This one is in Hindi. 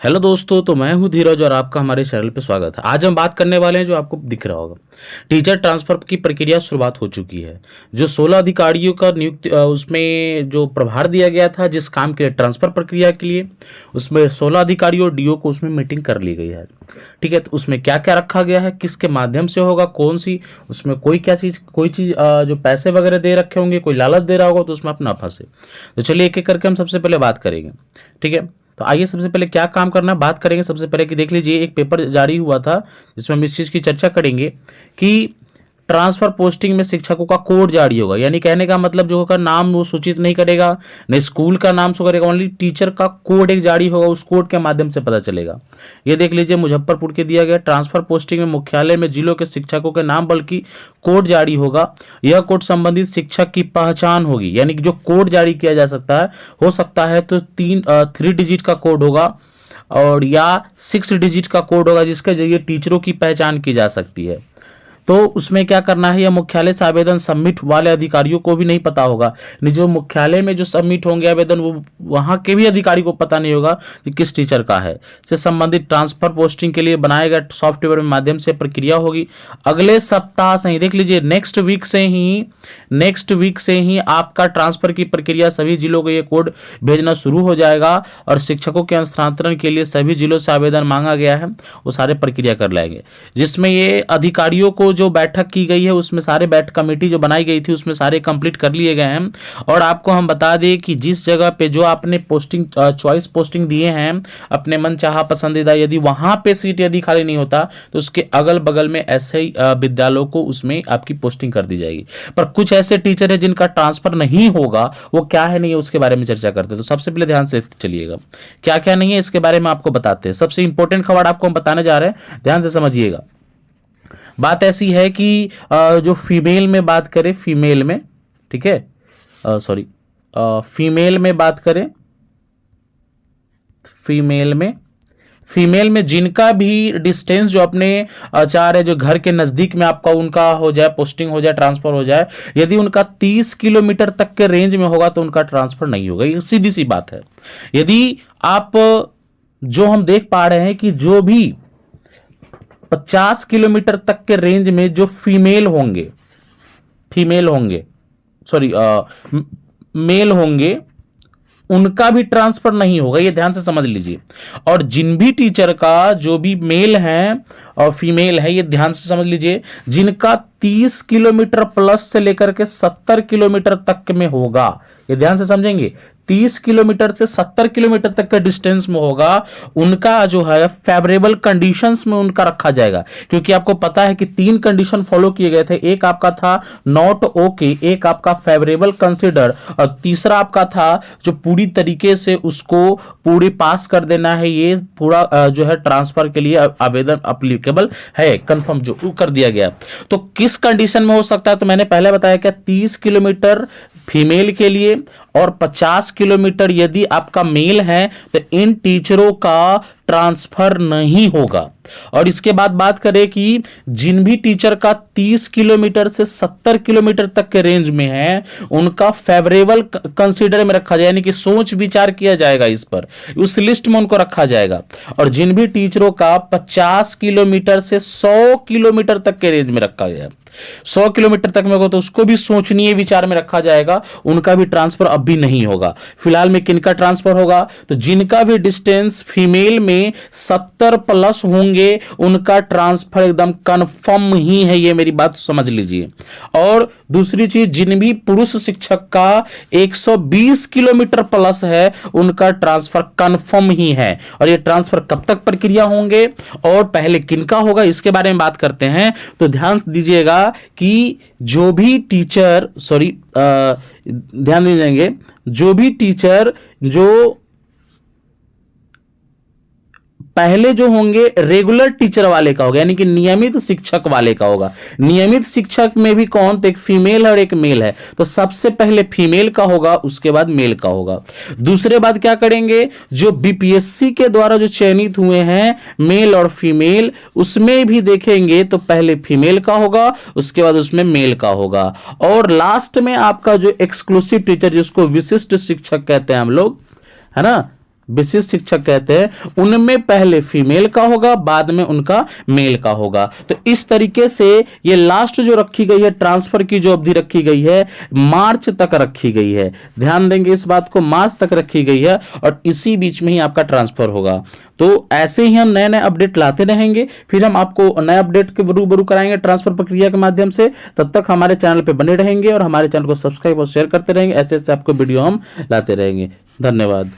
हेलो दोस्तों, तो मैं हूं धीरज और आपका हमारे चैनल पे स्वागत है। आज हम बात करने वाले हैं, जो आपको दिख रहा होगा, टीचर ट्रांसफर की प्रक्रिया शुरुआत हो चुकी है। जो 16 अधिकारियों का नियुक्ति उसमें जो प्रभार दिया गया था जिस काम के लिए, ट्रांसफर प्रक्रिया के लिए, उसमें 16 अधिकारियों और डीओ को उसमें मीटिंग कर ली गई है। ठीक है, तो उसमें क्या क्या रखा गया है, किसके माध्यम से होगा, कौन सी उसमें कोई चीज़ जो पैसे वगैरह दे रखे होंगे, कोई लालच दे रहा होगा तो उसमें अपना फंसे। तो चलिए एक एक करके हम सबसे पहले बात करेंगे। ठीक है, तो आइए सबसे पहले क्या काम करना है बात करेंगे। सबसे पहले कि देख लीजिए, एक पेपर जारी हुआ था जिसमें हम इस चीज़ की चर्चा करेंगे कि ट्रांसफर पोस्टिंग में शिक्षकों का कोड जारी होगा। यानी कहने का मतलब जो होगा, नाम वो सूचित नहीं करेगा, न स्कूल का नाम शो करेगा, ओनली टीचर का कोड एक जारी होगा, उस कोड के माध्यम से पता चलेगा। ये देख लीजिए, मुजफ्फरपुर के दिया गया ट्रांसफर पोस्टिंग में मुख्यालय में जिलों के शिक्षकों के नाम बल्कि कोड जारी होगा। यह कोड संबंधित शिक्षक की पहचान होगी। यानी कि जो कोड जारी किया जा सकता है, हो सकता है तो 3 डिजिट का कोड होगा और या 6 डिजिट का कोड होगा, जिसके जरिए टीचरों की पहचान की जा सकती है। तो उसमें क्या करना है, या मुख्यालय से आवेदन सबमिट वाले अधिकारियों को भी नहीं पता होगा। नहीं, जो मुख्यालय में जो सबमिट होंगे आवेदन, वो वहां के भी अधिकारी को पता नहीं होगा कि किस टीचर का है। से संबंधित ट्रांसफर पोस्टिंग के लिए बनाए गए सॉफ्टवेयर के माध्यम से प्रक्रिया होगी। अगले सप्ताह से ही, देख लीजिए, नेक्स्ट वीक से ही आपका ट्रांसफर की प्रक्रिया, सभी जिलों को ये कोड भेजना शुरू हो जाएगा। और शिक्षकों के स्थानांतरण के लिए सभी जिलों से आवेदन मांगा गया है, वो सारे प्रक्रिया कर लाएंगे। जिसमें ये अधिकारियों को जो बैठक की गई है, उसमें सारे बैठक कमेटी जो बनाई गई थी, उसमें सारे कंप्लीट कर लिए गए हैं। और आपको हम बता दें कि जिस जगह पे जो आपने पोस्टिंग चॉइस पोस्टिंग दिए हैं अपने मन चाहा पसंदीदा, यदि वहां पे सीट यदि खाली नहीं होता तो उसके अगल बगल में ऐसे ही विद्यालयों को उसमें आपकी पोस्टिंग कर दी जाएगी। पर कुछ ऐसे टीचर है जिनका ट्रांसफर नहीं होगा, वो क्या है नहीं है उसके बारे में चर्चा करते हैं। तो सबसे पहले ध्यान से चलिएगा, क्या क्या नहीं है इसके बारे में आपको बताते हैं। सबसे इंपॉर्टेंट खबर आपको हम बताने जा रहे हैं, ध्यान से समझिएगा। बात ऐसी है कि जो फीमेल में बात करें, फीमेल में, ठीक है, सॉरी, फीमेल में बात करें, फीमेल में जिनका भी डिस्टेंस जो अपने चाह रहे, जो घर के नजदीक में आपका उनका हो जाए, पोस्टिंग हो जाए, ट्रांसफर हो जाए, यदि उनका 30 किलोमीटर तक के रेंज में होगा तो उनका ट्रांसफर नहीं होगा। ये सीधी सी बात है। यदि आप, जो हम देख पा रहे हैं कि जो भी 50 किलोमीटर तक के रेंज में जो फीमेल होंगे, सॉरी, मेल होंगे, उनका भी ट्रांसफर नहीं होगा। ये ध्यान से समझ लीजिए। और जिन भी टीचर का जो भी मेल है और फीमेल है, ये ध्यान से समझ लीजिए, जिनका 30 किलोमीटर प्लस से लेकर के 70 किलोमीटर तक में होगा, ये ध्यान से समझेंगे, 30 किलोमीटर से 70 किलोमीटर तक के डिस्टेंस में होगा, उनका जो है फेवरेबल कंडीशंस में उनका रखा जाएगा। क्योंकि आपको पता है कि 3 कंडीशन फॉलो किए गए थे। एक आपका था नॉट ओके, एक आपका फेवरेबल कंसिडर, और तीसरा आपका था जो पूरी तरीके से उसको पूरी पास कर देना है। ये पूरा जो है ट्रांसफर के लिए आवेदन अप्लीकेबल है, कंफर्म जो कर दिया गया। तो किस कंडीशन में हो सकता है, तो मैंने पहले बताया क्या, 30 किलोमीटर फीमेल के लिए और 50 किलोमीटर यदि आपका मेल है, तो इन टीचरों का ट्रांसफर नहीं होगा। और इसके बाद बात करें कि जिन भी टीचर का 30 किलोमीटर से 70 किलोमीटर तक के रेंज में है, उनका फेवरेबल कंसीडर में रखा जाए, यानी कि सोच विचार किया जाएगा इस पर, उस लिस्ट में उनको रखा जाएगा। और जिन भी टीचरों का 50 किलोमीटर से 100 किलोमीटर तक के रेंज में रखा गया, 100 किलोमीटर तक में होगा, तो उसको भी सोचनीय विचार में रखा जाएगा, उनका भी ट्रांसफर अब भी नहीं होगा। फिलहाल में किनका ट्रांसफर होगा, तो जिनका भी डिस्टेंस फीमेल में 70 प्लस होंगे, उनका ट्रांसफर एकदम कंफर्म ही है। ये मेरी बात समझ लीजिए। और दूसरी चीज, जिन भी पुरुष शिक्षक का 120 किलोमीटर प्लस है, उनका ट्रांसफर कंफर्म ही है। और ये ट्रांसफर कब तक प्रक्रिया होंगे और पहले किनका होगा, इसके बारे में बात करते हैं। तो ध्यान दीजिएगा कि जो भी टीचर, सॉरी, ध्यान दीजिएंगे, जो भी टीचर जो पहले जो होंगे रेगुलर टीचर वाले का होगा, यानी कि नियमित शिक्षक वाले का होगा। नियमित शिक्षक में भी कौन, तो एक फीमेल है और एक मेल है, तो सबसे पहले फीमेल का होगा, उसके बाद मेल का होगा। दूसरे बात क्या करेंगे, जो बीपीएससी के द्वारा जो चयनित हुए हैं मेल और फीमेल, उसमें भी देखेंगे तो पहले फीमेल का होगा, उसके बाद उसमें मेल का होगा। और लास्ट में आपका जो एक्सक्लूसिव टीचर, जिसको विशिष्ट शिक्षक कहते हैं हम लोग, है ना, विशिष्ट शिक्षक कहते हैं, उनमें पहले फीमेल का होगा, बाद में उनका मेल का होगा। तो इस तरीके से ये लास्ट जो रखी गई है ट्रांसफर की जो अवधि रखी गई है मार्च तक रखी गई है, ध्यान देंगे इस बात को, मार्च तक रखी गई है और इसी बीच में ही आपका ट्रांसफर होगा। तो ऐसे ही हम नए नए अपडेट लाते रहेंगे, फिर हम आपको नए अपडेट के रूबरू कराएंगे ट्रांसफर प्रक्रिया के माध्यम से। तब तक हमारे चैनल पे बने रहेंगे और हमारे चैनल को सब्सक्राइब और शेयर करते रहेंगे, ऐसे ऐसे आपको वीडियो हम लाते रहेंगे। धन्यवाद।